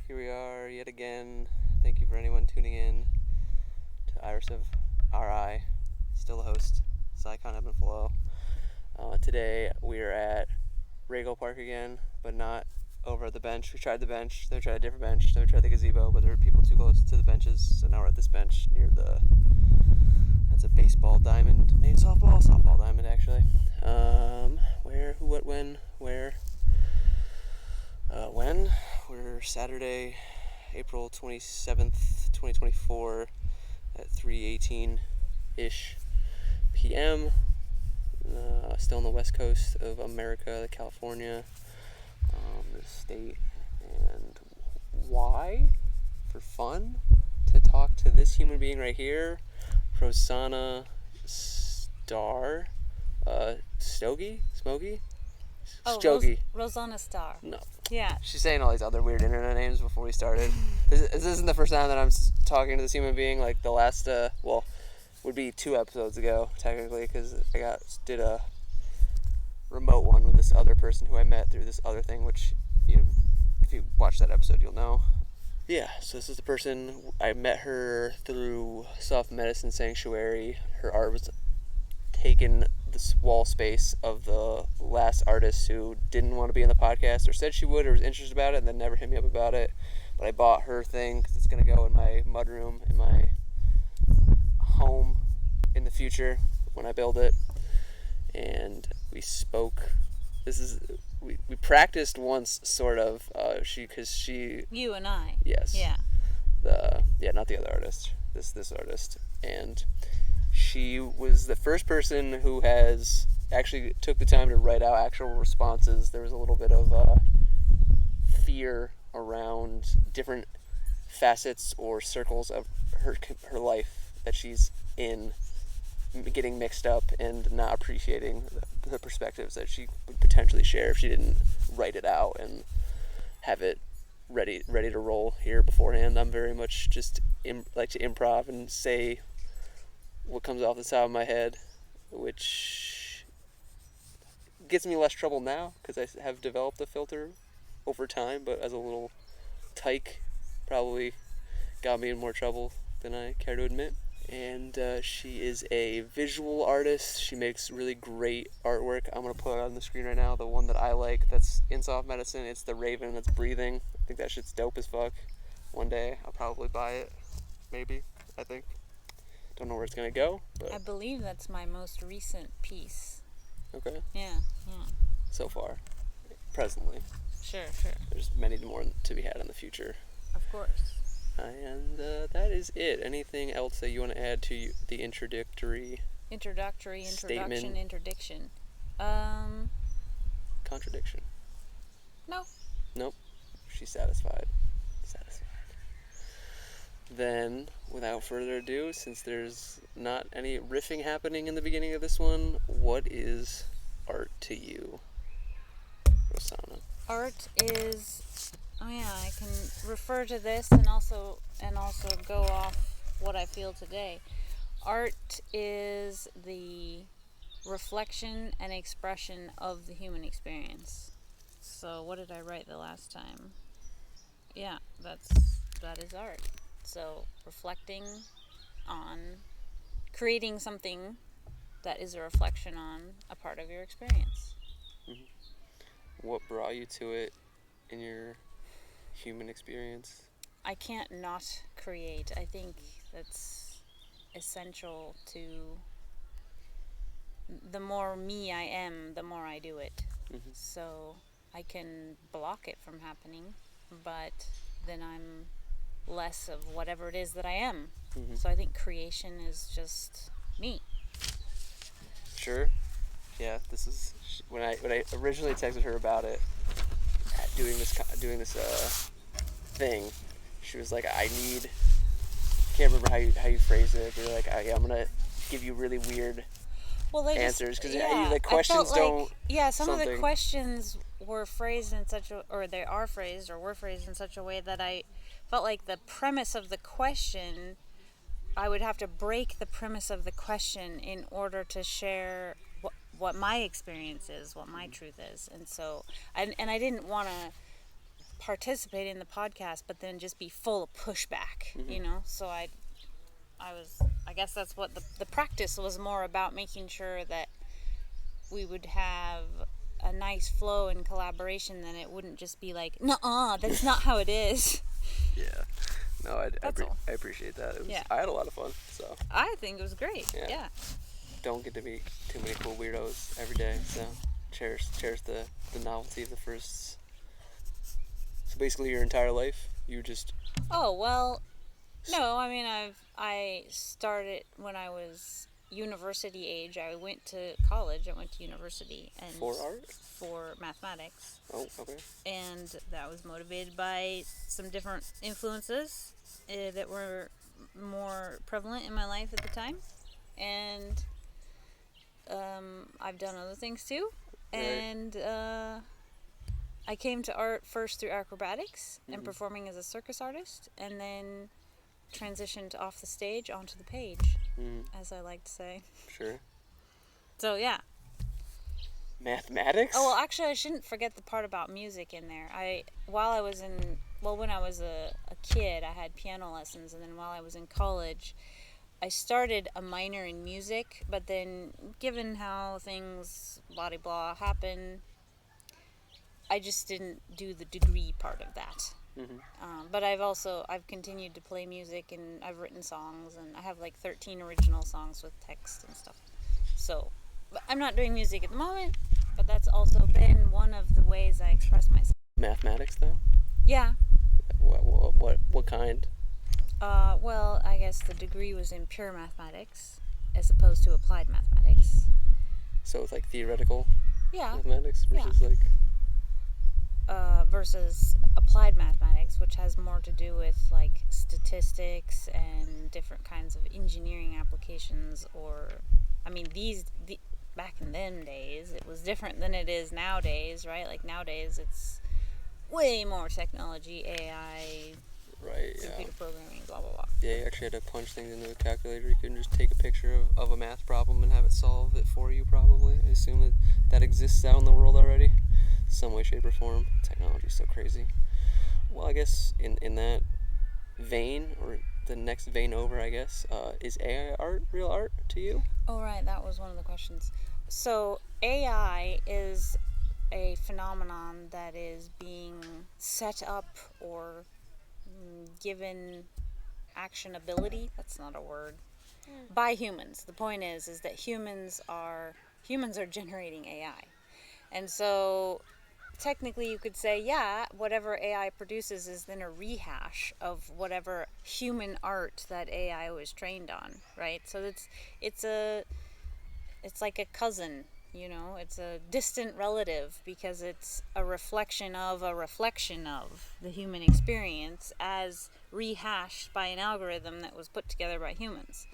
Here we are yet again. Thank you for anyone tuning in to Iris of RI. Still the host, Psycon Ebb and Flow. Today we are at Regal Park again, but not over at the bench. We tried the bench, then we tried a different bench, then we tried the gazebo, but there were people too close to the benches, so now we're at this bench near the... That's a baseball diamond. Maybe softball diamond actually. Where, who, what, when, where? When? We're Saturday, April 27th, 2024 at 3:18-ish p.m. Still on the west coast of America, California, the state. And why? For fun? To talk to this human being right here, Rosannah Smokey? Oh, Stogie. Rosannah Star. No. Yeah. She's saying all these other weird internet names before we started. This isn't the first time that I'm talking to this human being. Like the last, would be 2 episodes ago, technically, because I did a remote one with this other person who I met through this other thing, which, if you watch that episode, you'll know. Yeah, so this is the person, I met her through Soft Medicine Sanctuary. Her art was taken this wall space of the last artist who didn't want to be in the podcast or said she would or was interested about it and then never hit me up about it. But I bought her thing because it's going to go in my mudroom in my home in the future when I build it. And we spoke. We practiced once, sort of. You and I. Yes. Yeah. Not the other artist. This artist. And she was the first person who has actually took the time to write out actual responses. There was a little bit of fear around different facets or circles of her life that she's in, getting mixed up and not appreciating the perspectives that she would potentially share if she didn't write it out and have it ready to roll here beforehand. I'm very much just like to improv and say what comes off the top of my head, which gets me less trouble now because I have developed a filter over time, but as a little tyke probably got me in more trouble than I care to admit. And she is a visual artist. She makes really great artwork. I'm going to put it on the screen right now, the one that I like that's in Soft Medicine. It's the raven that's breathing. I think that shit's dope as fuck. One day I'll probably buy it. Maybe, I think. Don't know where it's going to go, but... I believe that's my most recent piece. Okay. Yeah. So far. Presently. Sure. There's many more to be had in the future. Of course. And that is it. Anything else that you want to add to the introduction, interdiction. Contradiction. No. Nope. She's satisfied. Then, without further ado, since there's not any riffing happening in the beginning of this one, what is art to you, Rosannah? Art is... Oh yeah, I can refer to this and also go off what I feel today. Art is the reflection and expression of the human experience. So what did I write the last time? Yeah, that is art. So reflecting on creating something that is a reflection on a part of your experience. Mm-hmm. What brought you to it in your human experience? I can't not create. I think that's essential to... The more me I am, the more I do it. Mm-hmm. So I can block it from happening, but then I'm less of whatever it is that I am. Mm-hmm. So I think creation is just me. Sure. Yeah, this is when I originally texted her about it, doing this thing. She was like, I can't remember how you phrased it. You're like, I'm gonna give you really weird answers because the questions don't. Yeah, some of the questions were phrased in such a, or they are phrased or were phrased in such a way that I felt like the premise of the question, I would have to break the premise of the question in order to share what my experience is, what my truth is. And so, and I didn't want to participate in the podcast, but then just be full of pushback, you know? So I guess that's what the practice was more about, making sure that we would have a nice flow and collaboration, then it wouldn't just be like, nuh-uh, that's not how it is. Yeah. No, I appreciate that. I had a lot of fun, so. I think it was great, yeah. Don't get to meet too many cool weirdos every day, so cherish the novelty of the firsts. So basically your entire life, you just... Oh, well, no, I mean, I started when I was university age. I went to college, I went to university. And for art? For mathematics. Oh, okay. And that was motivated by some different influences that were more prevalent in my life at the time. And I've done other things too. Right. And I came to art first through acrobatics and performing as a circus artist, and then transitioned off the stage onto the page, as I like to say. Sure. So, yeah. Mathematics? Oh, well, actually, I shouldn't forget the part about music in there. When I was a kid, I had piano lessons, and then while I was in college, I started a minor in music, but then given how things blah-de-blah happen, I just didn't do the degree part of that. But I've continued to play music, and I've written songs, and I have like 13 original songs with text and stuff. So, but I'm not doing music at the moment, but that's also been one of the ways I express myself. Mathematics, though? Yeah. What kind? Well, I guess the degree was in pure mathematics, as opposed to applied mathematics. So it's like theoretical versus mathematics versus applied mathematics, which has more to do with like statistics and different kinds of engineering applications. Or, I mean, back in them days, it was different than it is nowadays, right? Like nowadays, it's way more technology, AI, right? Computer programming, blah blah blah. Yeah, you actually had to punch things into a calculator. You couldn't just take a picture of a math problem and have it solve it for you, probably. I assume that exists out in the world already, some way, shape, or form. Technology is so crazy. Well, I guess in that vein, or the next vein over, I guess, is AI art real art to you? Oh, right, that was one of the questions. So AI is a phenomenon that is being set up or given actionability, that's not a word, by humans. The point is that humans are generating AI. And so technically you could say, yeah, whatever AI produces is then a rehash of whatever human art that AI was trained on, right? So it's like a cousin, you know, it's a distant relative, because it's a reflection of the human experience as rehashed by an algorithm that was put together by humans.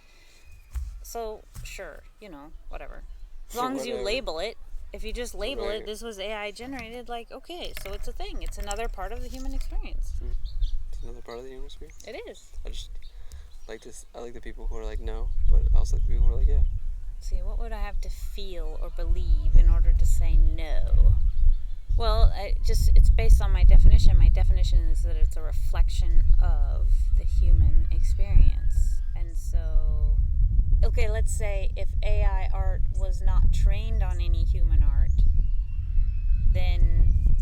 So, sure, you know, whatever. As long as you label it, if you just label it, this was AI generated, like, okay, so it's a thing. It's another part of the human experience. It's another part of the human experience? It is. I like the people who are like, no, but I also like the people who are like, yeah. See, what would I have to feel or believe in order to say no? Well, it's based on my definition. My definition is that it's a reflection of the human experience. And so, okay, let's say if AI art was not trained on any human art, then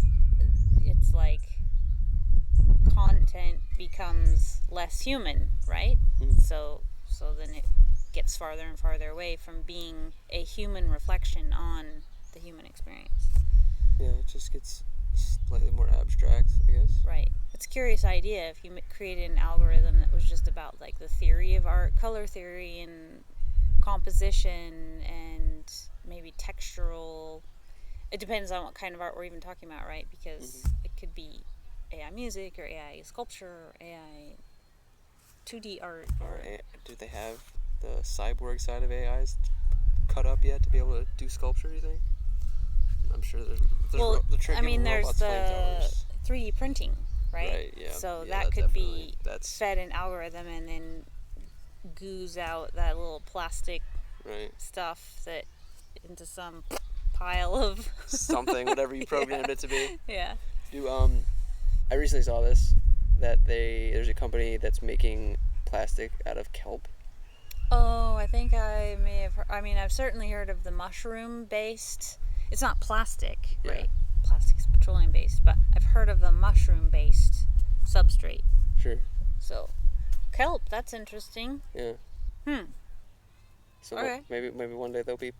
it's like content becomes less human, right? So then it gets farther and farther away from being a human reflection on the human experience. Yeah, it just gets slightly more abstract, I guess. Right. It's a curious idea if you created an algorithm that was just about like the theory of art, color theory and composition and maybe textural. It depends on what kind of art we're even talking about, right? Because it could be AI music or AI sculpture or AI 2D art. Or do they have the cyborg side of AIs cut up yet to be able to do sculpture, you think? I'm sure there's the 3D printing, right? Yeah. So yeah, that could be fed an algorithm and then goose out that little plastic stuff that into some pile of something, whatever you programmed it to be. Yeah. I recently saw this, that there's a company that's making plastic out of kelp. Oh, I think I may have. I've certainly heard of the mushroom-based. It's not plastic, Yeah. right? Plastic's petroleum-based, but I've heard of the mushroom-based substrate. Sure. So, kelp. That's interesting. Yeah. So Okay. maybe one day they'll be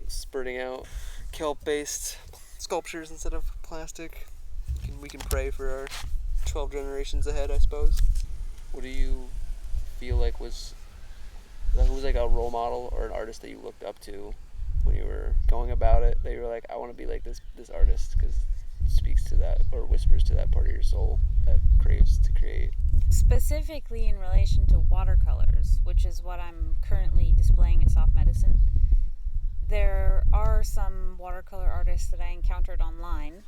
spurting out kelp-based sculptures instead of plastic. We can pray for our 12 generations ahead, I suppose. What do you feel like was like a role model or an artist that you looked up to when you were going about it, that you were like, I want to be like this artist because it speaks to that or whispers to that part of your soul that craves to create? Specifically in relation to watercolors, which is what I'm currently displaying at Soft Medicine, there are some watercolor artists that I encountered online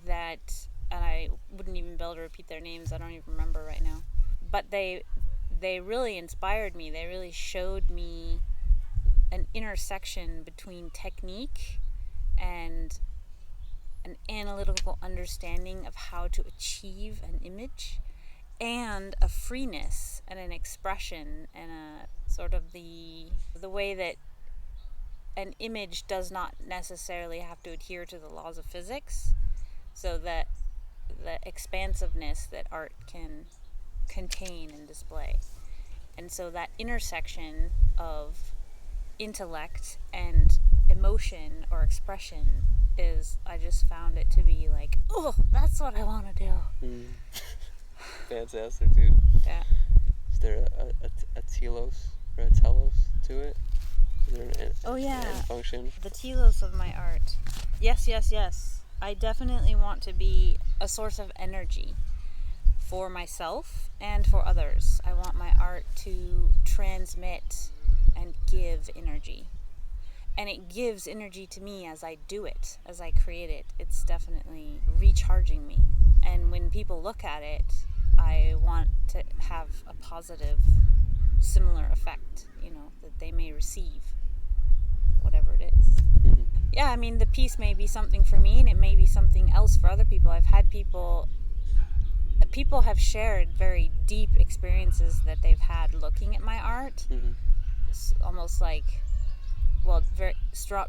that, and I wouldn't even be able to repeat their names, I don't even remember right now, but they really inspired me. They really showed me an intersection between technique and an analytical understanding of how to achieve an image, and a freeness and an expression and a sort of the way that an image does not necessarily have to adhere to the laws of physics, so that the expansiveness that art can contain and display. And so that intersection of intellect and emotion or expression is, I just found it to be like, oh, that's what I want to do. Fantastic, dude. Yeah. Is there a telos or a telos to it? Is there an end function? The telos of my art. Yes. I definitely want to be a source of energy for myself and for others. I want my art to transmit and give energy. And it gives energy to me as I do it, as I create it. It's definitely recharging me. And when people look at it, I want to have a positive, similar effect, that they may receive, whatever it is. Mm-hmm. Yeah, I mean, the piece may be something for me and it may be something else for other people. I've had people have shared very deep experiences that they've had looking at my art. Mm-hmm. It's almost like,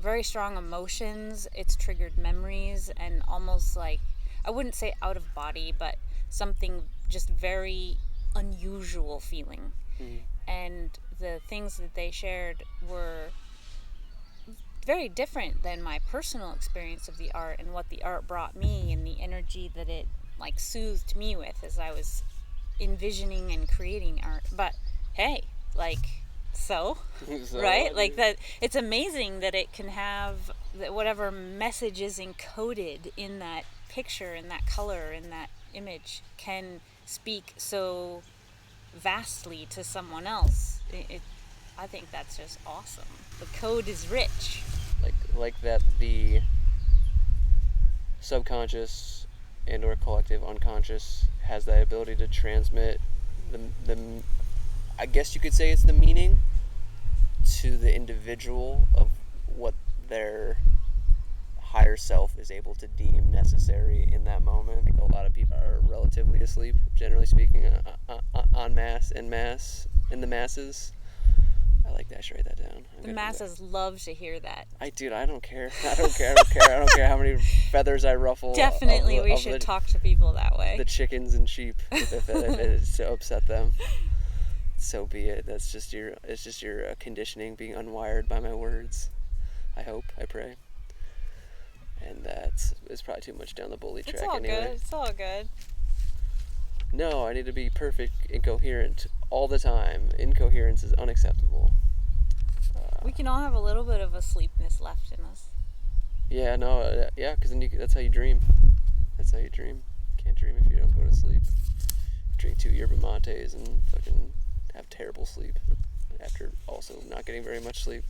very strong emotions. It's triggered memories and almost like, I wouldn't say out of body, but something just very unusual feeling. Mm-hmm. And the things that they shared were very different than my personal experience of the art and what the art brought me and the energy that it like soothed me with as I was envisioning and creating art. But hey, like, so right? Like that, it's amazing that it can have that whatever message is encoded in that picture, in that color, in that image can speak so vastly to someone else. I think that's just awesome. The code is rich. Like that the subconscious and or collective unconscious has that ability to transmit the I guess you could say it's the meaning to the individual of what their higher self is able to deem necessary in that moment. I think a lot of people are relatively asleep, generally speaking, en masse, in the masses. I like that. I should write that down. The masses love to hear that. I don't care. I don't care how many feathers I ruffle. Definitely, we should talk to people that way. The chickens and sheep, if it is to upset them, so be it. It's just your conditioning being unwired by my words. I hope. I pray. And that is probably too much down the bully track anyway. It's all good. No, I need to be perfect and coherent all the time. Incoherence is unacceptable. We can all have a little bit of a sleepness left in us. Yeah, no, because then that's how you dream. That's how you dream. Can't dream if you don't go to sleep. Drink 2 yerba mates and fucking have terrible sleep after also not getting very much sleep.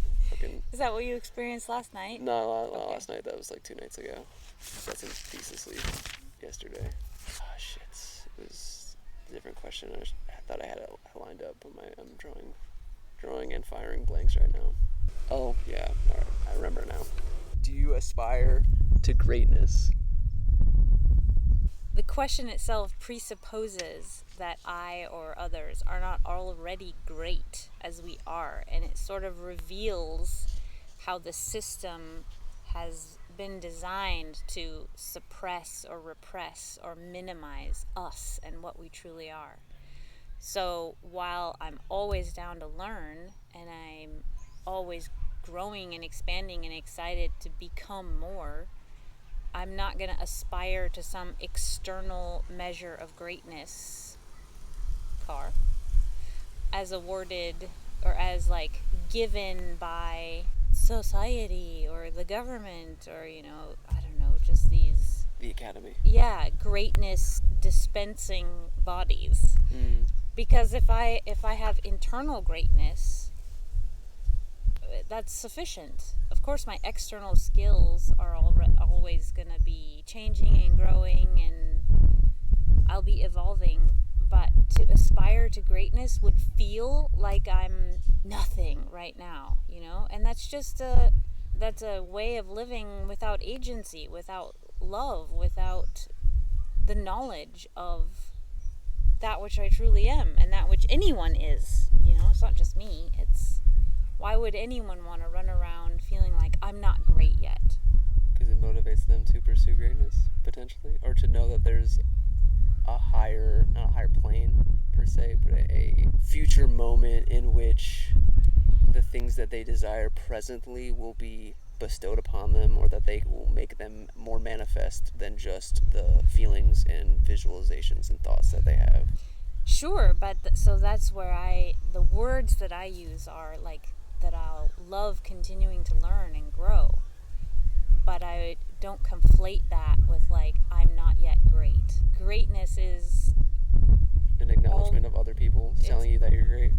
Is that what you experienced last night? No, not last night. That was like 2 nights ago. Got some decent sleep yesterday. Oh, shit. It was a different question. I thought I had it lined up, but I'm drawing and firing blanks right now. Oh, yeah. All right. I remember now. Do you aspire to greatness? the question itself presupposes that I or others are not already great as we are, and it sort of reveals how the system has been designed to suppress or repress or minimize us and what we truly are. So while I'm always down to learn, and I'm always growing and expanding and excited to become more, I'm not going to aspire to some external measure of greatness, as awarded or as like given by society or the government or, I don't know, just these... The academy. Yeah, greatness dispensing bodies. Because if I have internal greatness, that's sufficient. Of course, my external skills are always going to be changing and growing, and I'll be evolving. But to aspire to greatness would feel like I'm nothing right now, And that's just that's a way of living without agency, without love, without the knowledge of that which I truly am and that which anyone is. It's not just me. It's... Why would anyone want to run around feeling like I'm not great yet? Because it motivates them to pursue greatness, potentially, or to know that there's not a higher plane per se, but a future moment in which the things that they desire presently will be bestowed upon them, or that they will make them more manifest than just the feelings and visualizations and thoughts that they have. Sure, but so that's where the words that I use are like that I'll love continuing to learn and grow, but I don't conflate that with like I'm not yet great. Greatness is an acknowledgement of other people telling you that you're great.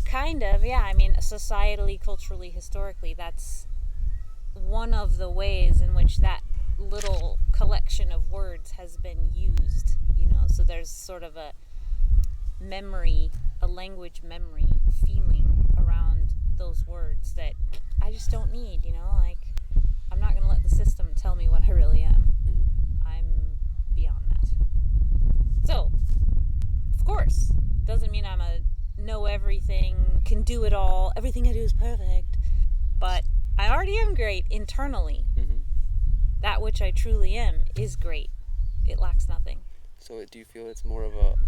Kind of, yeah. I mean, societally, culturally, historically, that's one of the ways in which that little collection of words has been used, so there's sort of a language memory feeling around those words that I just don't need, like I'm not going to let the system tell me what I really am. I'm beyond that. So, of course, doesn't mean I'm a know everything, can do it all, everything I do is perfect, but I already am great internally. That which I truly am is great. It lacks nothing. So do you feel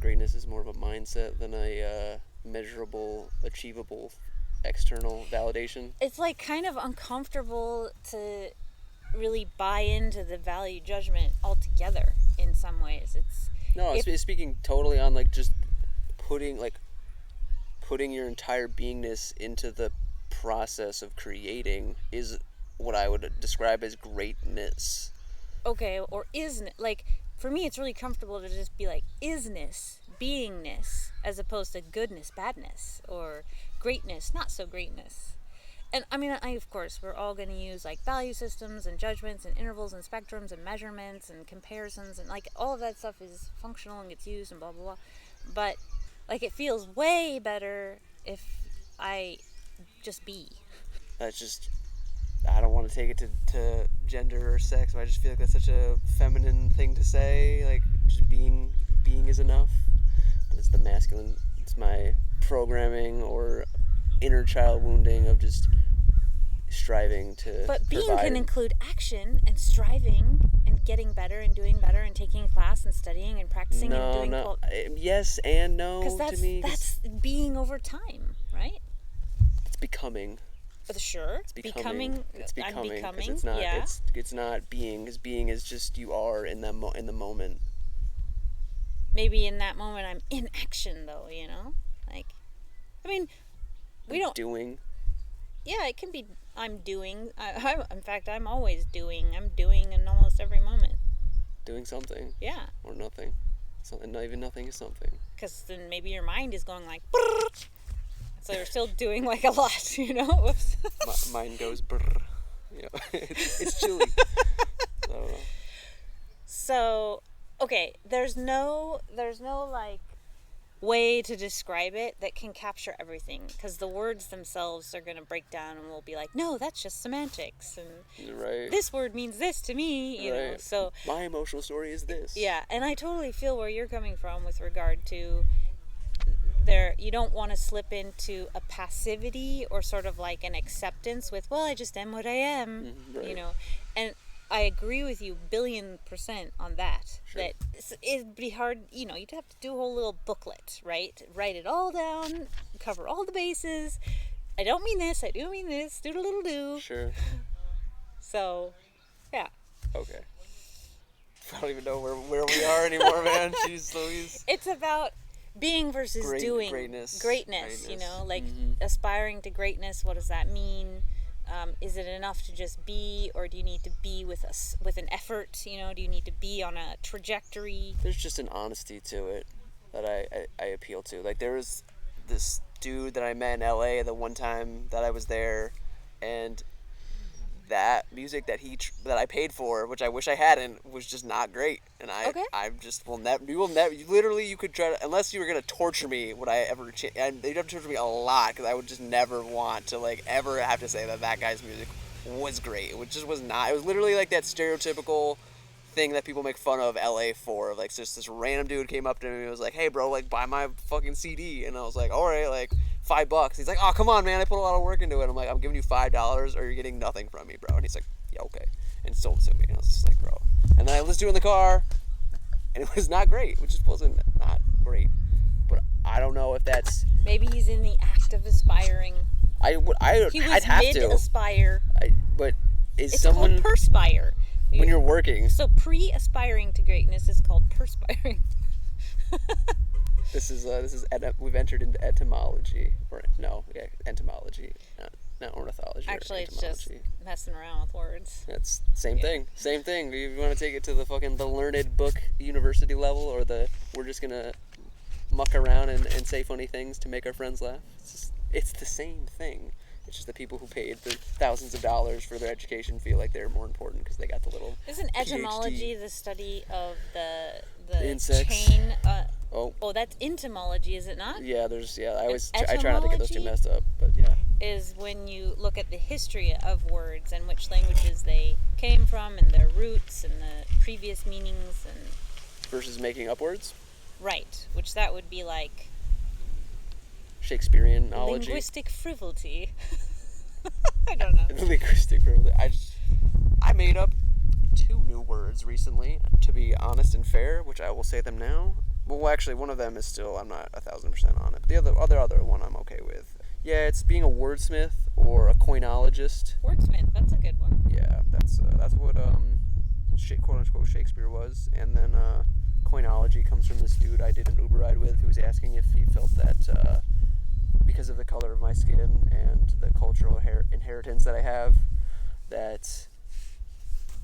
greatness is more of a mindset than a measurable, achievable external validation? It's like kind of uncomfortable to really buy into the value judgment altogether in some ways. I'm speaking totally on like just putting your entire beingness into the process of creating is what I would describe as greatness. Okay, or isn't like for me it's really comfortable to just be like isness, beingness, as opposed to goodness, badness, or greatness, not so greatness. And I mean, of course, we're all going to use like value systems and judgments and intervals and spectrums and measurements and comparisons, and like all of that stuff is functional and gets used and blah blah blah. But like it feels way better if I just be. I don't want to take it to gender or sex, but I just feel like that's such a feminine thing to say. Like, just being is enough. But it's the masculine. It's my programming or inner child wounding of just striving to But being provide. can include action and striving and getting better and doing better and taking a class and studying and practicing and doing... Yes and no to me. Because that's being over time, right? It's becoming. Sure. It's becoming. I'm becoming. It's not. Yeah. It's not being. Because being is just you are in that in the moment. Maybe in that moment I'm in action, though. Like, I mean, we don't doing. Yeah, it can be. I'm doing. In fact, I'm always doing. I'm doing in almost every moment. Doing something. Yeah. Or nothing. Something. Not even nothing is something. Because then maybe your mind is going like. Brrr. So you're still doing like a lot, Whoops. Mine goes brrr. It's chilly. So, okay, there's no like way to describe it that can capture everything, because the words themselves are going to break down and we'll be like, no, that's just semantics, and Right. this word means this to me, you know. So my emotional story is this. yeah, and I totally feel where you're coming from with regard to you don't want to slip into a passivity or sort of like an acceptance with, well, I just am what I am, Right. you know. And I agree with you 1,000,000,000% on that. Sure. That it'd be hard, you know, you'd have to do a whole little booklet, right? Write it all down, cover all the bases. I don't mean this, I do mean this, doodle-doodle-doo. Sure. So, yeah. Okay. I don't even know where we are anymore, man. Jeez Louise. It's about being versus doing. Greatness. You know, like aspiring to greatness. What does that mean? Is it enough to just be, or do you need to be with an effort? You know, do you need to be on a trajectory? There's just an honesty to it that I appeal to. Like, there was this dude that I met in LA the one time that I was there, and that music that that I paid for, which I wish I hadn't, was just not great. And I just will never. You will never. Literally, you could try to, unless you were gonna torture me. Would I ever? And they'd have to torture me a lot, because I would just never want to like ever have to say that guy's music was great. It just was not. It was literally like that stereotypical thing that people make fun of LA for. Like, just this random dude came up to me and was like, "Hey, bro, like, buy my fucking CD." And I was like, "All right, like, $5." He's like, "Oh, come on, man, I put a lot of work into it." I'm like, "I'm giving you $5 or you're getting nothing from me, bro." And he's like, "Yeah, okay." And sold it to me. And I was just like, "Bro." And then I listened to it in the car, and it was not great. It just wasn't not great. But I don't know if that's... Maybe he's in the act of aspiring. He was I'd have mid-aspire. But is it's someone... called perspire. When you're working. So pre-aspiring to greatness is called perspiring. This is we've entered into etymology, entomology, not ornithology. Actually, it's just messing around with words. That's same thing. Do you want to take it to the learned book university level, or we're just gonna muck around and say funny things to make our friends laugh? It's the same thing. It's just the people who paid the thousands of dollars for their education feel like they're more important because they got the little Isn't etymology the study of the insects? Chain? Oh, that's entomology, is it not? Yeah, I try not to get those two messed up, but yeah. Is when you look at the history of words and which languages they came from and their roots and the previous meanings and... Versus making up words? Right, which that would be like... Shakespeareanology. Linguistic frivolity. I don't know. Linguistic frivolity. I made up 2 new words recently, to be honest and fair, which I will say them now. Well, actually, one of them is still, I'm not 1,000% on it. But the other one I'm okay with. Yeah, it's being a wordsmith or a coinologist. Wordsmith, that's a good one. Yeah, that's what quote unquote Shakespeare was. And then coinology comes from this dude I did an Uber ride with, who was asking if he felt that because of the color of my skin and the cultural inheritance that I have, that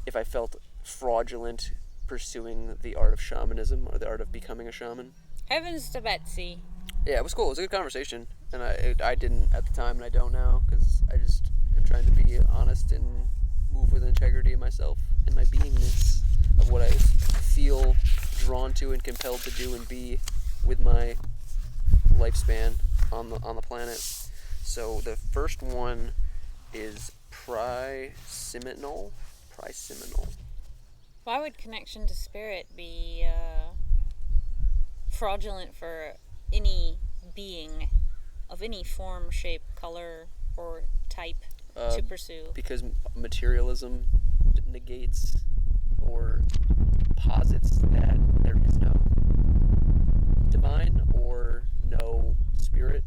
if I felt fraudulent pursuing the art of shamanism or the art of becoming a shaman. Heavens to Betsy. Yeah, it was cool. It was a good conversation, and I didn't at the time, and I don't now, because I just am trying to be honest and move with integrity in myself and my beingness of what I feel drawn to and compelled to do and be with my lifespan on the planet. So the first one is Priseminal. Why would connection to spirit be fraudulent for any being of any form, shape, color, or type to pursue? Because materialism negates or posits that there is no divine or no spirit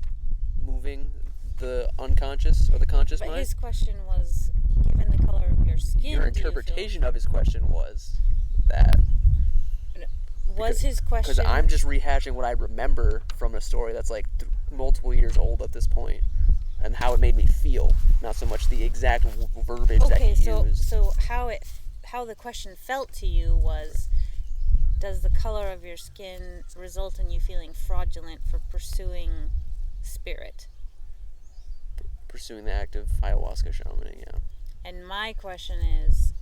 moving the unconscious or the conscious mind. But his question was, given the color of your skin, your interpretation of his question was that. Was his question... Because I'm just rehashing what I remember from a story that's like multiple years old at this point, and how it made me feel, not so much the exact verbiage that he used. So how the question felt to you was, does the color of your skin result in you feeling fraudulent for pursuing spirit? Pursuing the act of ayahuasca shamaning, yeah. And my question is,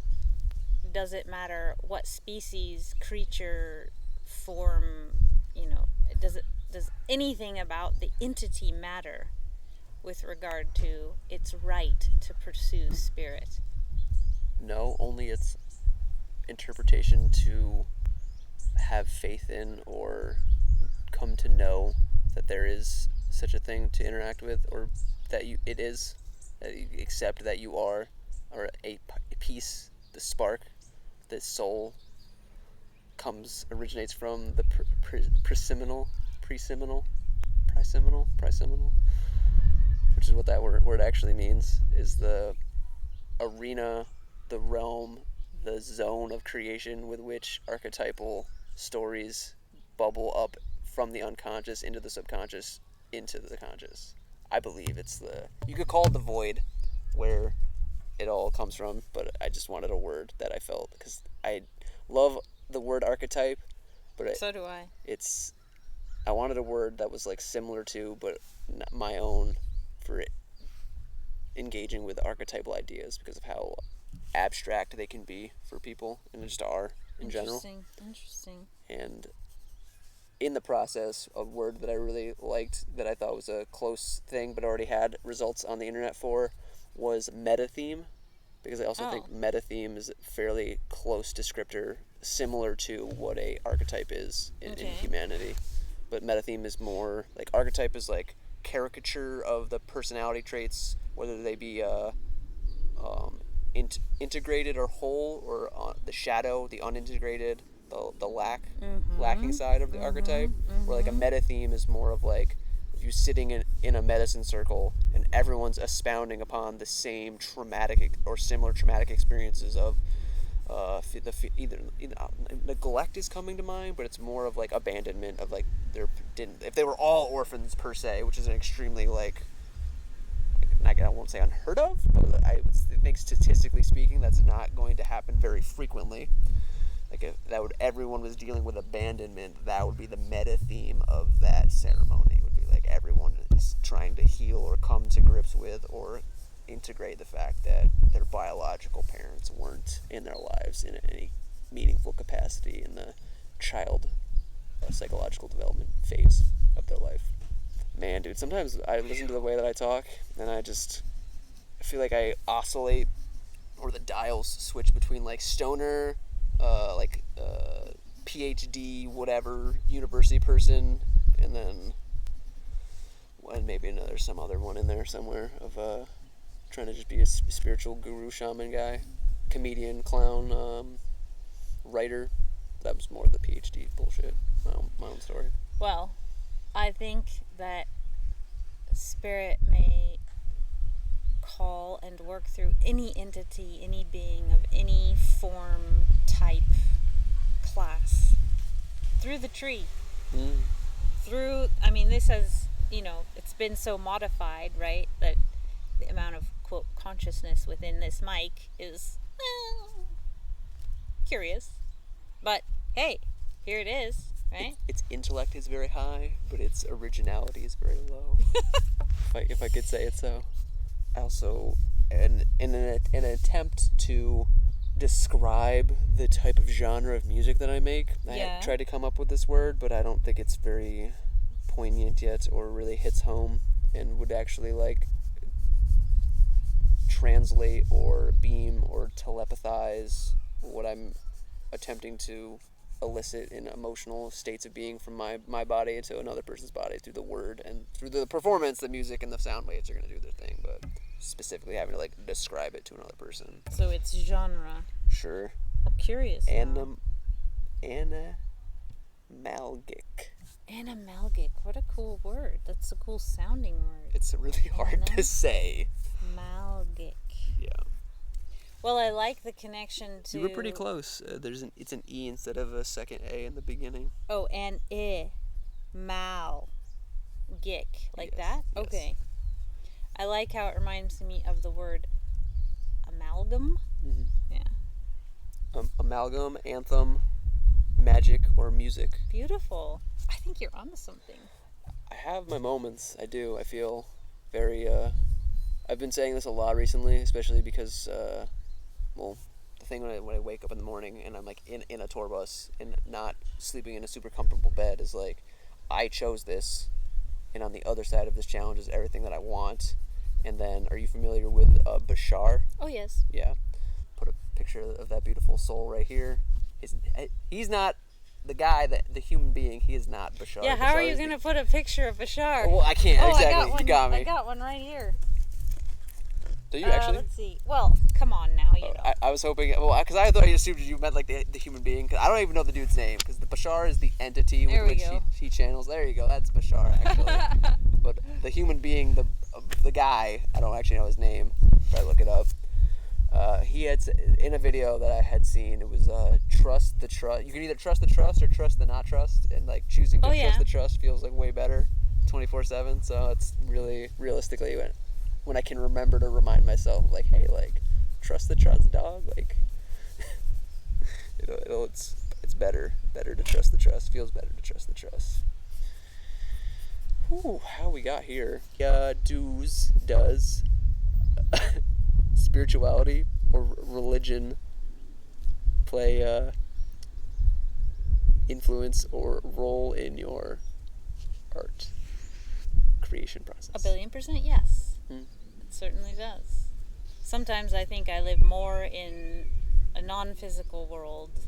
does it matter what species, creature, form, does anything about the entity matter with regard to its right to pursue spirit? No, only its interpretation to have faith in or come to know that there is such a thing to interact with, or that you accept that you are, or a piece, the spark, the soul originates from the preseminal, which is what that word actually means, is the arena, the realm, the zone of creation with which archetypal stories bubble up from the unconscious into the subconscious into the conscious. I believe it's you could call it the void where it all comes from, but I just wanted a word that I felt, because I love the word archetype, but So do I. I wanted a word that was like similar to, but not my own, for it engaging with archetypal ideas, because of how abstract they can be for people, and just are in general. Interesting. And in the process, a word that I really liked, that I thought was a close thing but already had results on the internet for, was metatheme, because I also think metatheme is a fairly close descriptor, similar to what a archetype is in humanity. But metatheme is more like, archetype is like caricature of the personality traits, whether they be integrated or whole, or the shadow, the unintegrated, the lacking side of the archetype. Where like a metatheme is more of like, if you're sitting in a medicine circle and everyone's expounding upon the same traumatic or similar traumatic experiences of either neglect is coming to mind, but it's more of like abandonment, of like if they were all orphans per se, which is an extremely like, I won't say unheard of, but I think statistically speaking that's not going to happen very frequently. Like if everyone was dealing with abandonment, that would be the meta theme of that ceremony. It would be like everyone is trying to heal or come to grips with or integrate the fact that their biological parents weren't in their lives in any meaningful capacity in the child psychological development phase of their life. Man, dude, sometimes I listen to the way that I talk, and I feel like I oscillate, or the dials switch between like stoner, PhD, whatever, university person, and then maybe some other one in there somewhere of trying to just be a spiritual guru, shaman guy, comedian, clown, writer. That was more of the PhD bullshit. My own story. Well, I think that spirit may call and work through any entity, any being of any form, type, class, through the tree. This has, it's been so modified, right, that the amount of, quote, consciousness within this mic is curious. But, hey, here it is, right? Its intellect is very high, but its originality is very low. if I could say it so. Also, in an attempt to describe the type of genre of music that I make, I tried to come up with this word, but I don't think it's very poignant yet, or really hits home, and would actually like translate or beam or telepathize what I'm attempting to elicit in emotional states of being from my body to another person's body through the word, and through the performance, the music and the sound waves are going to do their thing, but specifically having to like describe it to another person. So it's genre. Sure. I'm curious. Animalgic. Animalgic. What a cool word. That's a cool sounding word. It's really hard to say. Malgic. Yeah. Well, I like the connection to... You were pretty close. It's an E instead of a second A in the beginning. Oh, and I. Malgic. Like yes, that? Yes. Okay. I like how it reminds me of the word amalgam. Mm-hmm. Yeah. Amalgam, anthem, magic, or music. Beautiful. I think you're onto something. I have my moments. I do. I feel very... I've been saying this a lot recently, especially because... the thing when I wake up in the morning and I'm like in a tour bus and not sleeping in a super comfortable bed is like, I chose this. and on the other side of this challenge is everything that I want. And then, are you familiar with Bashar? Oh, yes. Yeah. Put a picture of that beautiful soul right here. He's not the guy, the human being. He is not Bashar. Yeah, how are you going to put a picture of Bashar? Well, I can't. Oh, exactly. I got one. You got me. I got one right here. Do you actually? Let's see. Well, come on now, you know. I was hoping, well, because I thought I assumed you meant like the human being. Cause I don't even know the dude's name, because the Bashar is the entity with which he channels. There you go. That's Bashar, actually. But the human being, the guy, I don't actually know his name. Try to look it up. He had, in a video that I had seen, it was trust the trust. You can either trust the trust or trust the not trust, and like choosing to trust the trust feels like way better 24/7. So it's really realistically when I can remember to remind myself, like, hey, like, trust the trust, dog. Like, it's better to trust the trust. Feels better to trust the trust. Whew, how we got here? Does spirituality or religion play influence or role in your art creation process? 1,000,000,000% yes. It certainly does. Sometimes I think I live more in a non-physical world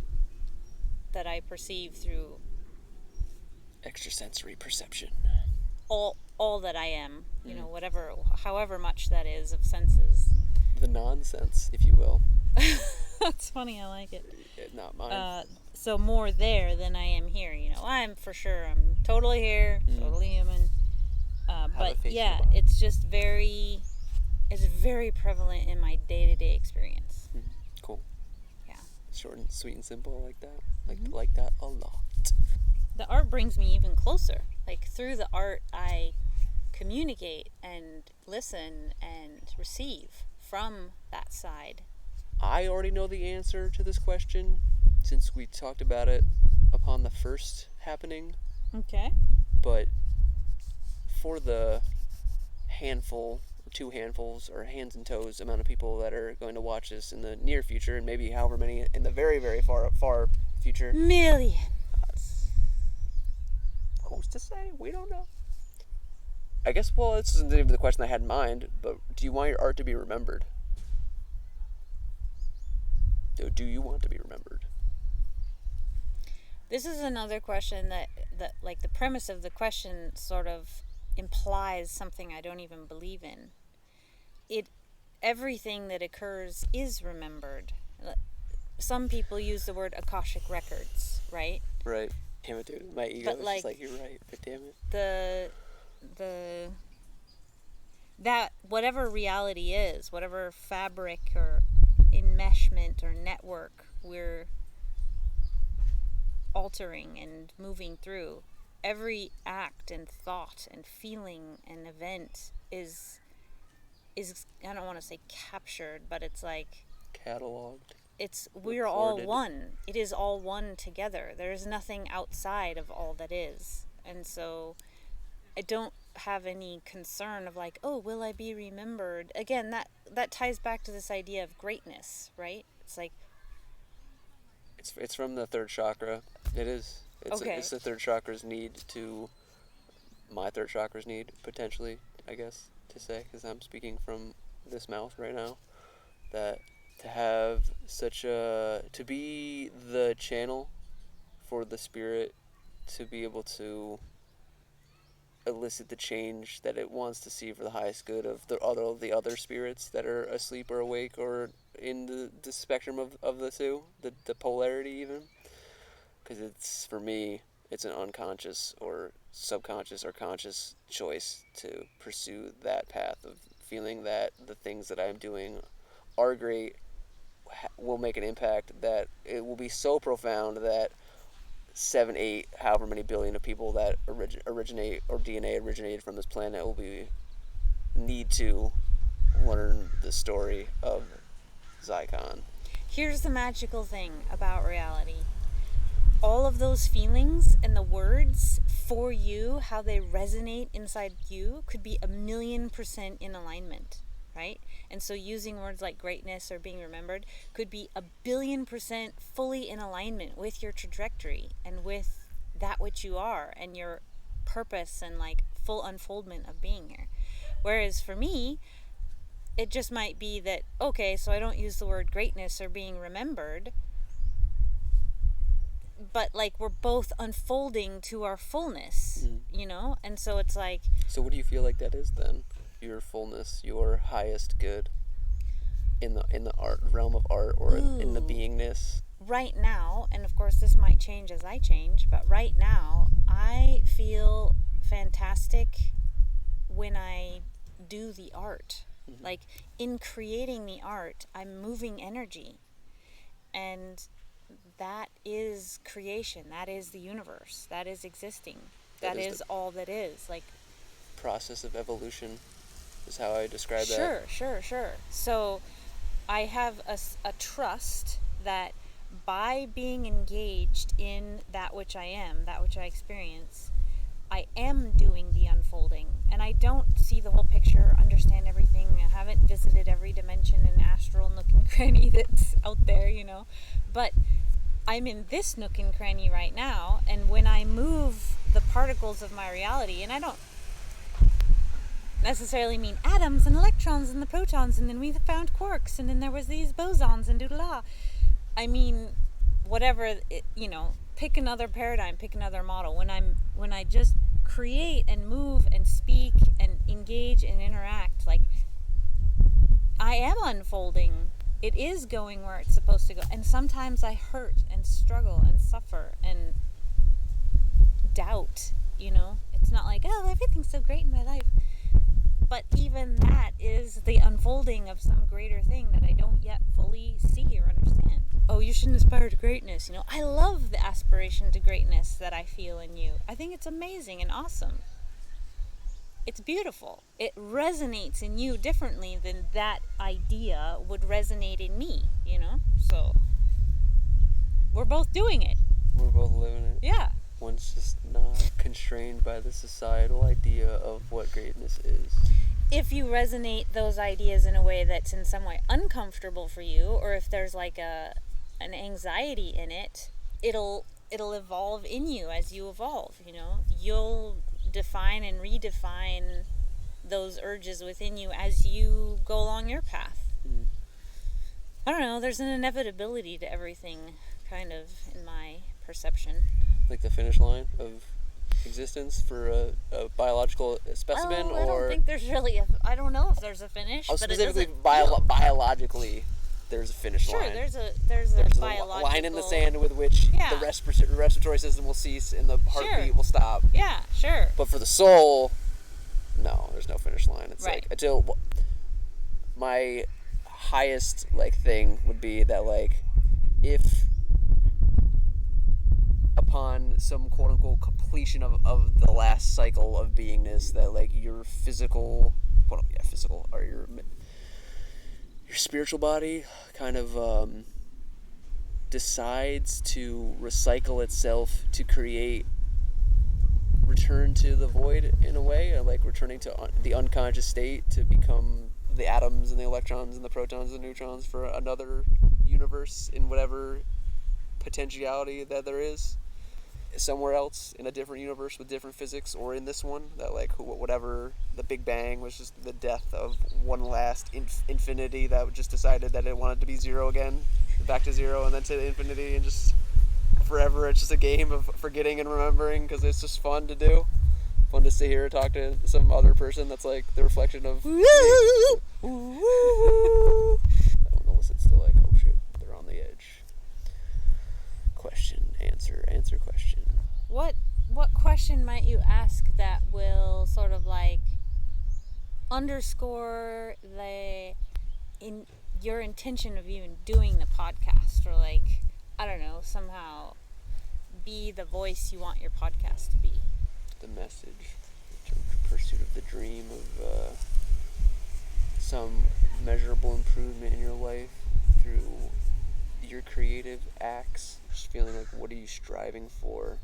that I perceive through extrasensory perception. All that I am, you know, however much that is of senses. The nonsense, if you will. That's funny, I like it. Not mine. So more there than I am here, you know. I'm totally here, totally human. But yeah, it's just very prevalent in my day-to-day experience. Cool. Yeah. Short and sweet and simple, like that. Like that a lot. The art brings me even closer. Like, through the art, I communicate and listen and receive from that side. I already know the answer to this question since we talked about it upon the first happening. Okay. But for the handful, or 2 handfuls, or hands and toes amount of people that are going to watch this in the near future, and maybe however many in the very, very far future. Millions. Who's to say? We don't know. I guess, well, this isn't even the question I had in mind, but do you want your art to be remembered? Do you want to be remembered? This is another question that like, the premise of the question sort of implies something I don't even believe in. Everything that occurs is remembered. Some people use the word Akashic records, right? Right. Damn it, dude. My ego is just like, you're right, but damn it. That whatever reality is, whatever fabric or enmeshment or network we're altering and moving through, every act and thought and feeling and event is I don't want to say captured, but it's like cataloged. We're all one. It is all one together. There is nothing outside of all that is. And so I don't have any concern of like, oh, will I be remembered? Again, that ties back to this idea of greatness, right? It's like, it's from the 3rd chakra. It is. It's the 3rd chakra's need to my 3rd chakra's need, potentially, I guess, to say, because I'm speaking from this mouth right now, that to have to be the channel for the spirit to be able to elicit the change that it wants to see for the highest good of the other spirits that are asleep or awake or in the spectrum of the two, the polarity even. Because it's, for me, it's an unconscious or subconscious or conscious choice to pursue that path of feeling that the things that I'm doing are great, will make an impact, that it will be so profound that 7, 8, however many billion of people that originate or DNA originated from this planet will need to learn the story of Zycon. Here's the magical thing about reality. All of those feelings and the words for you, how they resonate inside you, could be 1,000,000% in alignment, right? And so using words like greatness or being remembered could be 1,000,000,000% fully in alignment with your trajectory and with that which you are and your purpose and like full unfoldment of being here. Whereas for me, it just might be that, okay, so I don't use the word greatness or being remembered, but like we're both unfolding to our fullness, you know? And so it's like, so what do you feel like that is then? Your fullness, your highest good in the art realm of art, or in the beingness? Right now, and of course this might change as I change, but right now I feel fantastic when I do the art. Like in creating the art, I'm moving energy, and that is creation, that is the universe, that is existing, that is all that is. Like, process of evolution is how I describe sure, that. Sure. So I have a trust that by being engaged in that which I am, that which I experience, I am doing the unfolding. And I don't see the whole picture, understand everything. I haven't visited every dimension and astral nook and cranny that's out there, you know. But I'm in this nook and cranny right now, and when I move the particles of my reality, and I don't necessarily mean atoms and electrons and the protons, and then we found quarks, and then there was these bosons and doodle-la. I mean, whatever, you know, pick another paradigm, pick another model. When I just create and move and speak and engage and interact, like, I am unfolding. It is going where it's supposed to go. And sometimes I hurt and struggle and suffer and doubt, you know. It's not like, oh, everything's so great in my life. But even that is the unfolding of some greater thing that I don't yet fully see or understand. Oh, you shouldn't aspire to greatness, you know. I love the aspiration to greatness that I feel in you. I think it's amazing and awesome. It's beautiful. It resonates in you differently than that idea would resonate in me, you know? So, we're both doing it. We're both living it. Yeah. One's just not constrained by the societal idea of what greatness is. If you resonate those ideas in a way that's in some way uncomfortable for you, or if there's like an anxiety in it, it'll evolve in you as you evolve, you know? You'll define and redefine those urges within you as you go along your path. I don't know, there's an inevitability to everything, kind of, in my perception. Like the finish line of existence for a biological specimen? I don't think there's really I don't know if there's a finish, but specifically it biologically there's a finish line. Sure, there's a biological line in the sand with which the respiratory system will cease and the heartbeat will stop. Yeah, sure. But for the soul, no, there's no finish line. It's right. Like until my highest like thing would be that like if upon some quote unquote completion of the last cycle of beingness that like your physical or your spiritual body kind of decides to recycle itself to return to the void in a way, or like returning to the unconscious state to become the atoms and the electrons and the protons and the neutrons for another universe in whatever potentiality that there is somewhere else in a different universe with different physics, or in this one that like whatever the Big Bang was just the death of one last infinity that just decided that it wanted to be zero again, back to zero and then to infinity, and just forever it's just a game of forgetting and remembering because it's just fun to do, fun to sit here and talk to some other person that's like the reflection of me. That one elicits the like, oh shit, they're on the edge. Question, answer question. What question might you ask that will sort of like underscore your intention of even doing the podcast, or like, I don't know, somehow be the voice you want your podcast to be? The message, the pursuit of the dream of some measurable improvement in your life through your creative acts. Just feeling like, what are you striving for?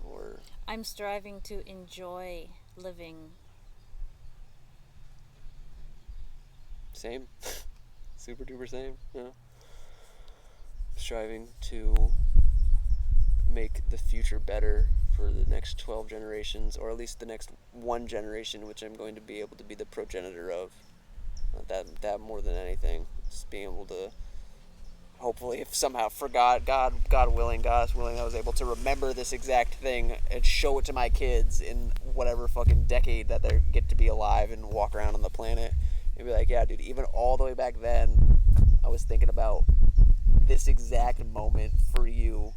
Or I'm striving to enjoy living. Same. Super duper same. Yeah. Striving to make the future better for the next 12 generations, or at least the next one generation, which I'm going to be able to be the progenitor of. That more than anything, just being able to, hopefully, if somehow God willing, I was able to remember this exact thing and show it to my kids in whatever fucking decade that they get to be alive and walk around on the planet, and be like, yeah, dude, even all the way back then, I was thinking about this exact moment for you,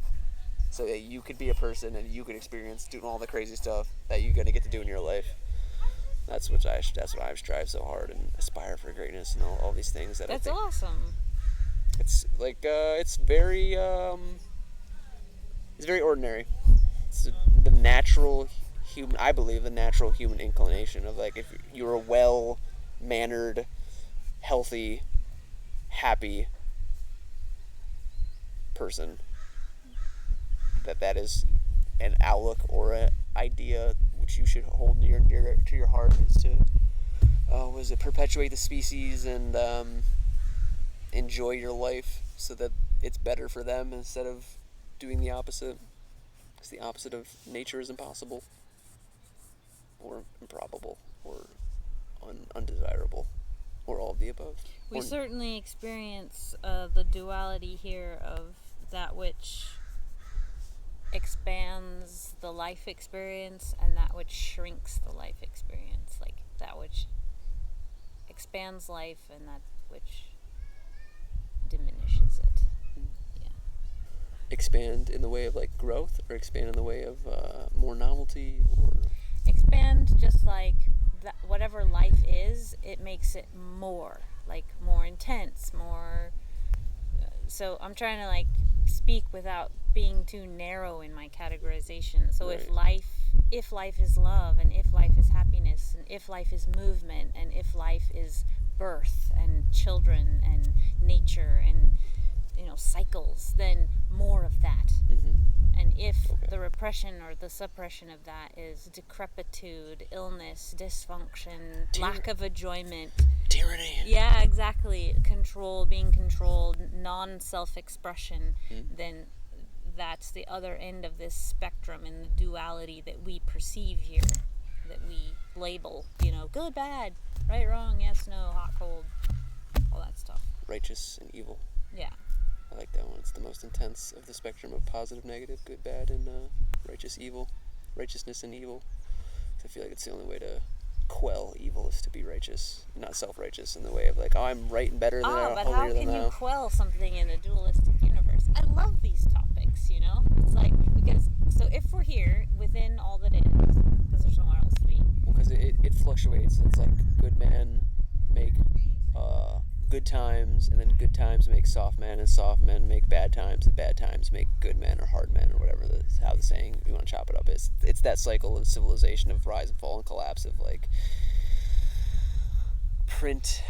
so that you could be a person and you could experience doing all the crazy stuff that you're gonna get to do in your life. That's why I strive so hard and aspire for greatness and all these things. That's awesome. It's like it's very ordinary. It's the natural human. I believe the natural human inclination of, like, if you're a well-mannered, healthy, happy person, that is an outlook or an idea which you should hold near and dear to your heart, is to perpetuate the species and enjoy your life so that it's better for them, instead of doing the opposite. Because the opposite of nature is impossible, or improbable, or undesirable, or all of the above. We certainly experience the duality here of that which expands the life experience and that which shrinks the life experience. Like that which expands life and that which diminishes it. Yeah. Expand in the way of, like, growth, or expand in the way of more novelty, or expand just like that, whatever life is, it makes it more, like, more intense, more. So I'm trying to, like, speak without being too narrow in my categorization. So right. if life is love, and if life is happiness, and if life is movement, and if life is birth and children and nature and, cycles, then more of that. Mm-hmm. And if the repression or the suppression of that is decrepitude, illness, dysfunction, lack of enjoyment, tyranny. Yeah, exactly. Control, being controlled, non-self-expression, then that's the other end of this spectrum in the duality that we perceive here, that we label, good, bad, right, wrong, yes, no, hot, cold, all that stuff. Righteous and evil. Yeah. I like that one. It's the most intense of the spectrum of positive, negative, good, bad, and righteous, evil. Righteousness and evil. I feel like it's the only way to quell evil is to be righteous, not self-righteous in the way of, like, I'm right and better than but how can you quell something in a dualistic universe? I love these topics, It's like, because, so if we're here within all that is, because there's nowhere else to be. Because it fluctuates. It's like good men make good times, and then good times make soft men, and soft men make bad times, and bad times make good men or hard men, or whatever how the saying, you want to chop it up, is. It's that cycle of civilization, of rise and fall and collapse, of, like, print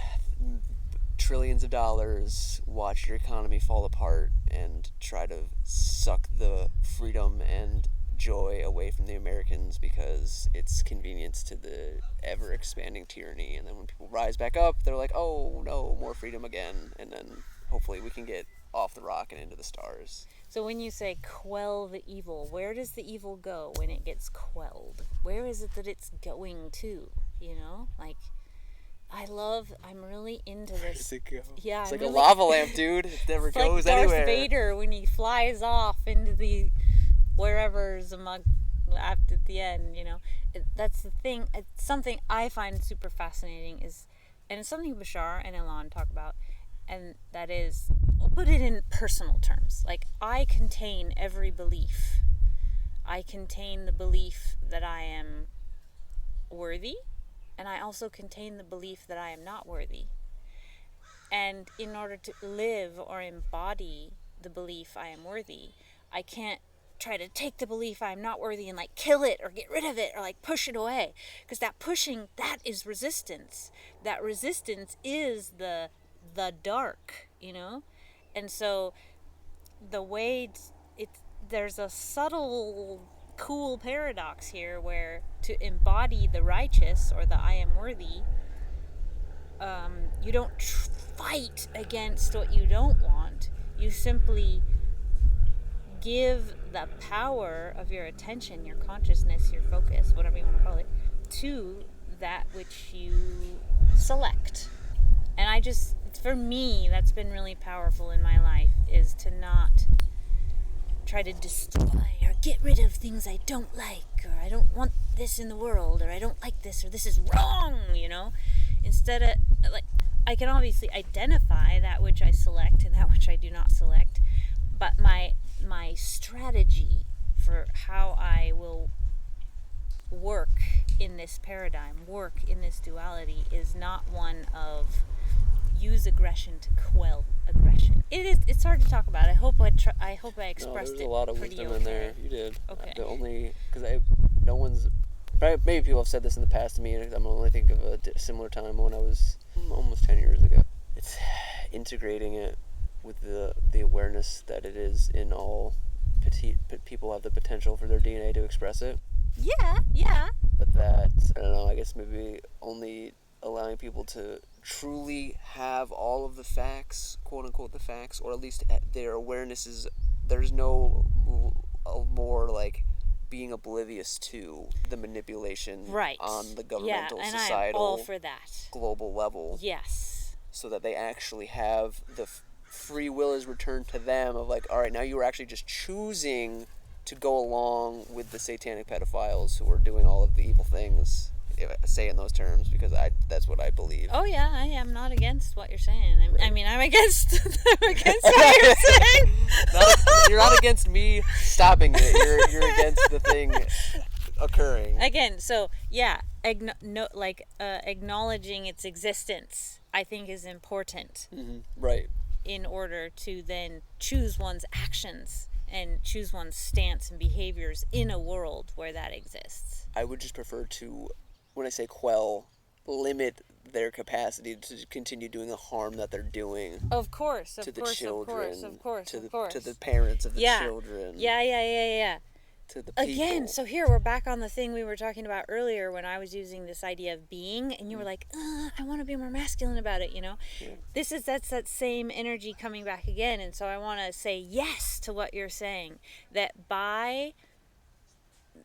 trillions of dollars, watch your economy fall apart, and try to suck the freedom and joy away from the Americans because it's convenient to the ever-expanding tyranny. And then when people rise back up, they're like, oh no, more freedom again, and then hopefully we can get off the rock and into the stars. So when you say quell the evil, where does the evil go when it gets quelled? Where is it that it's going to, Like, I'm really into this. Where does it go? Yeah, it's like a lava lamp, dude. It never goes like anywhere. Darth Vader when he flies off into the wherever's among at the end, that's the thing. It's something I find super fascinating and it's something Bashar and Ilan talk about, and that is, I'll put it in personal terms. Like, I contain every belief. I contain the belief that I am worthy, and I also contain the belief that I am not worthy. And in order to live or embody the belief I am worthy, I can't try to take the belief I'm not worthy and, like, kill it or get rid of it or, like, push it away. Because that pushing, that is resistance. That resistance is the dark, And so the way there's a subtle, cool paradox here where to embody the righteous or the I am worthy, you don't fight against what you don't want. You simply give the power of your attention, your consciousness, your focus, whatever you want to call it, to that which you select. And I just, for me, that's been really powerful in my life, is to not try to destroy or get rid of things I don't like, or I don't want this in the world, or I don't like this, or this is wrong, you know? Instead of, like, I can obviously identify that which I select and that which I do not select, but my strategy for how I will work in this paradigm, work in this duality, is not one of use aggression to quell aggression. It's hard to talk about. I hope I expressed it. There's a lot of pretty wisdom okay. in there. You did. Okay. The only, because no one's, maybe people have said this in the past to me, and I'm only thinking of a similar time when I was almost 10 years ago. It's integrating it with the awareness that it is in all people have the potential for their DNA to express it. Yeah. But that, I don't know, I guess maybe only allowing people to truly have all of the facts, quote unquote the facts, or at least their awareness is, there's no more like being oblivious to the manipulation on the governmental, and societal, I'm all for that. Global level. Yes. So that they actually have the free will is returned to them of like, all right, now you were actually just choosing to go along with the satanic pedophiles who are doing all of the evil things. If I say it in those terms, because that's what I believe. Oh yeah, I am not against what you're saying. I mean, I'm against what you're saying. You're not against me stopping it. You're against the thing occurring. Again, so yeah, acknowledging its existence, I think, is important. Mm-hmm. Right. In order to then choose one's actions and choose one's stance and behaviors in a world where that exists. I would just prefer to, when I say quell, limit their capacity to continue doing the harm that they're doing. Of course, to the children, to the parents of the children. Yeah. To the people. Again, so here we're back on the thing we were talking about earlier when I was using this idea of being, and you were like, I want to be more masculine about it, you know? Yeah. That's that same energy coming back again, and so I want to say yes to what you're saying, that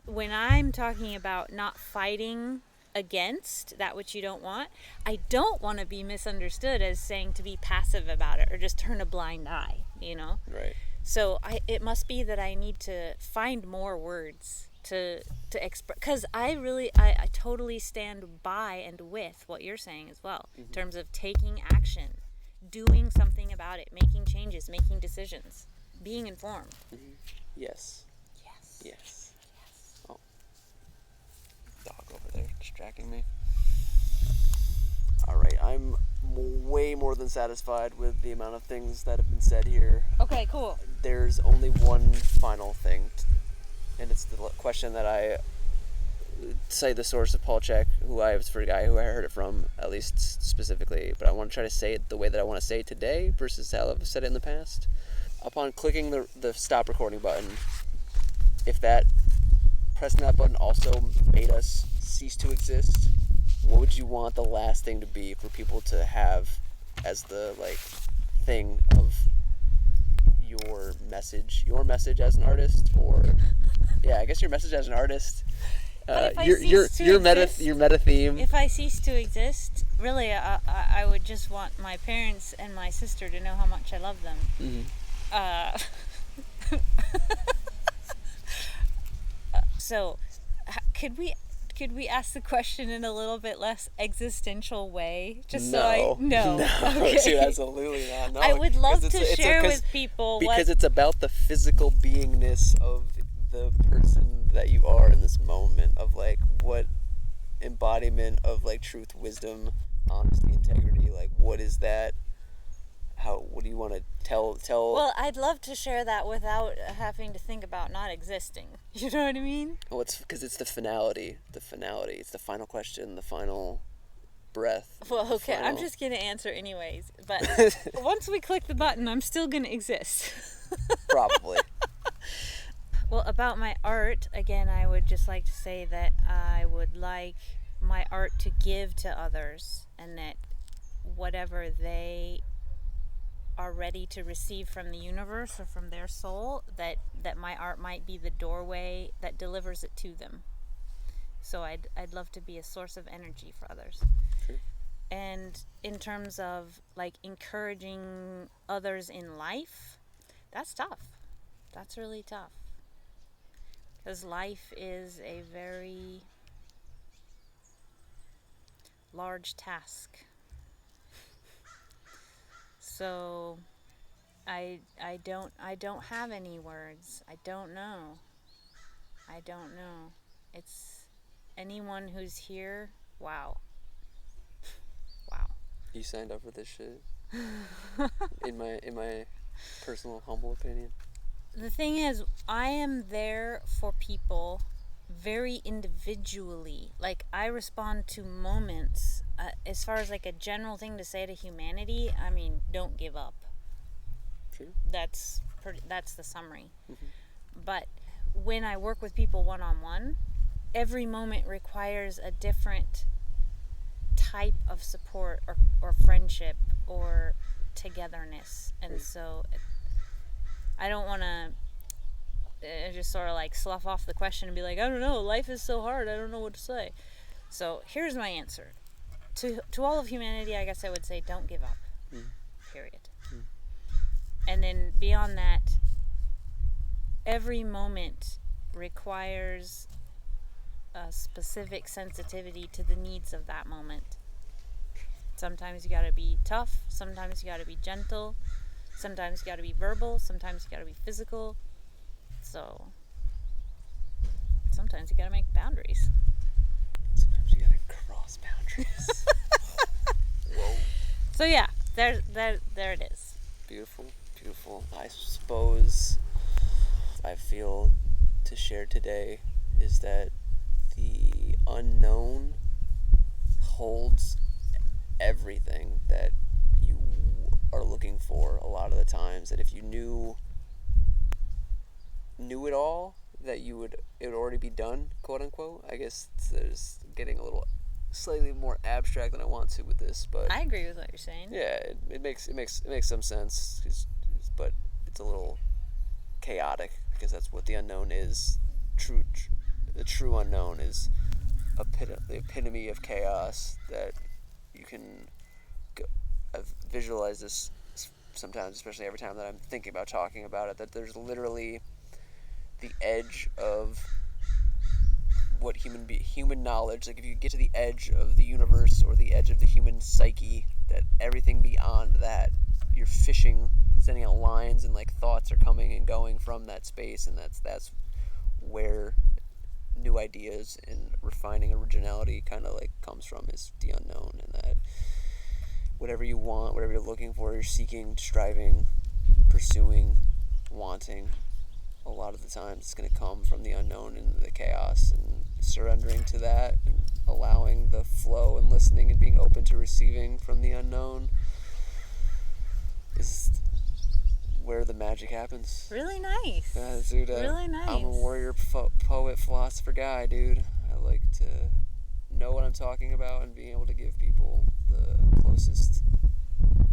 when I'm talking about not fighting against that which you don't want, I don't want to be misunderstood as saying to be passive about it or just turn a blind eye, you know? Right. So it must be that I need to find more words to express, because I totally stand by and with what you're saying as well, in terms of taking action, doing something about it, making changes, making decisions, being informed. Mm-hmm. Yes. Oh, dog over there distracting me. All right, I'm way more than satisfied with the amount of things that have been said here. Okay, cool. There's only one final thing, and it's the question that I cite the source of Paul Chek, who I was for a guy who I heard it from, at least specifically, but I want to try to say it the way that I want to say it today versus how I've said it in the past. Upon clicking the stop recording button, if pressing that button also made us cease to exist, what would you want the last thing to be for people to have as the thing of your message as an artist? Or I guess your message as an artist, your meta theme. If I cease to exist, really I would just want my parents and my sister to know how much I love them. Mm-hmm. So could we ask the question in a little bit less existential way? No. Okay. Dude, absolutely not. No, I would love to share with people because it's about the physical beingness of the person that you are in this moment, of what embodiment of truth, wisdom, honesty, integrity. What is that? What do you want to tell? Well, I'd love to share that without having to think about not existing. You know what I mean? Well, it's because it's the finality. It's the final question, the final breath. Well, okay, I'm just going to answer anyways. But once we click the button, I'm still going to exist. Probably. Well, about my art, again, I would just like to say that I would like my art to give to others, and that whatever they are ready to receive from the universe or from their soul, that my art might be the doorway that delivers it to them. So I'd love to be a source of energy for others. Sure. And in terms of like encouraging others in life, that's tough. That's really tough. Because life is a very large task. So I don't have any words. I don't know. It's anyone who's here. Wow. You signed up for this shit. in my personal humble opinion. The thing is, I am there for people very individually. Like, I respond to moments. As far as like a general thing to say to humanity, I mean, don't give up. Sure. That's the summary. Mm-hmm. But when I work with people one-on-one, every moment requires a different type of support or friendship or togetherness. And Right. so I don't want to just sort of like slough off the question and be like, I don't know, life is so hard, I don't know what to say. So here's my answer. To all of humanity, I guess I would say don't give up. Period. And then beyond that, every moment requires a specific sensitivity to the needs of that moment. Sometimes you gotta be tough, sometimes you gotta be gentle, sometimes you gotta be verbal, sometimes you gotta be physical. So sometimes you gotta make boundaries. Sometimes you gotta cross boundaries. Whoa. So yeah, there it is. Beautiful. I suppose I feel to share today is that the unknown holds everything that you are looking for a lot of the times. That if you knew it all, that it would already be done, quote unquote. I guess there's getting a little slightly more abstract than I want to with this, but I agree with what you're saying. yeah, it makes some sense, but it's a little chaotic because that's what the unknown is. The true unknown is the epitome of chaos. That you can I've visualized this sometimes, especially every time that I'm thinking about talking about it, that there's literally the edge of what human knowledge, like if you get to the edge of the universe or the edge of the human psyche, that everything beyond that, you're fishing, sending out lines, and like thoughts are coming and going from that space, and that's where new ideas and refining originality kind of like comes from, is the unknown. And that whatever you want, whatever you're looking for, you're seeking, striving, pursuing, wanting, a lot of the times it's going to come from the unknown and the chaos, and surrendering to that and allowing the flow and listening and being open to receiving from the unknown is where the magic happens. Really nice. Dude, really nice. I'm a warrior, poet, philosopher guy, dude. I like to know what I'm talking about and being able to give people the closest,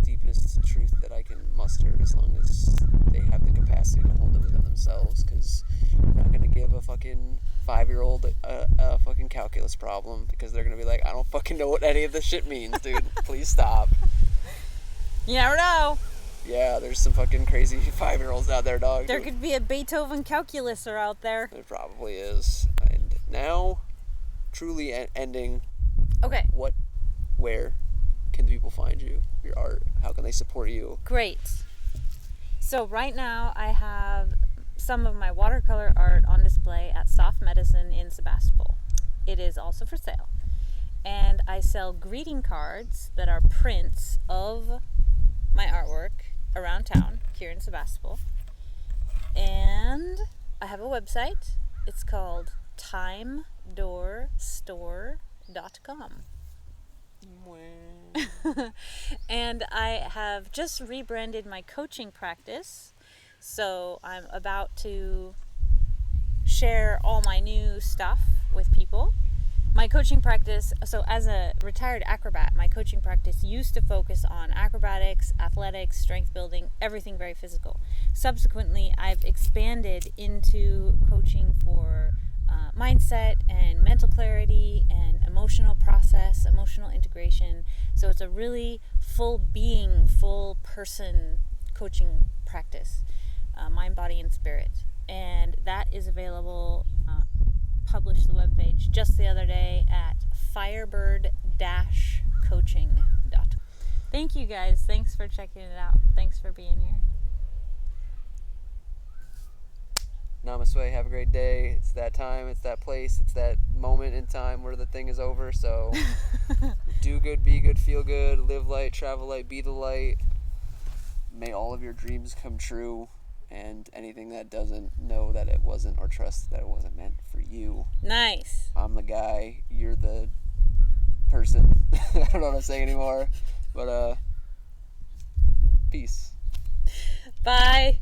deepest truth that I can muster, as long as they have the capacity to hold it within themselves, because I'm not going to give a fucking 5-year-old a fucking calculus problem, because they're going to be like, I don't fucking know what any of this shit means, dude. Please stop. You never know. Yeah, there's some fucking crazy 5-year-olds out there, dog. There could be a Beethoven calculuser out there. There probably is. And now, truly ending. Okay. Where can people find you, your art? How can they support you? Great. So right now I have some of my watercolor art on display at Soft Medicine in Sebastopol. It is also for sale. And I sell greeting cards that are prints of my artwork around town here in Sebastopol. And I have a website. It's called timedoorstore.com. And I have just rebranded my coaching practice, so I'm about to share all my new stuff with people. my coaching practice, so as a retired acrobat, my coaching practice used to focus on acrobatics, athletics, strength building, everything very physical. Subsequently, I've expanded into coaching for mindset and mental clarity and emotional process, emotional integration. So it's a really full being, full person coaching practice, mind, body, and spirit. And that is available, published the webpage just the other day at firebird-coaching.com. Thank you guys. Thanks for checking it out. Thanks for being here. Namaste. Have a great day. It's that time. It's that place. It's that moment in time where the thing is over. So do good, be good, feel good, live light, travel light, be the light. May all of your dreams come true. And anything that doesn't, know that it wasn't, or trust that it wasn't meant for you. Nice. I'm the guy. You're the person. I don't know what I'm saying anymore. But, peace. Bye.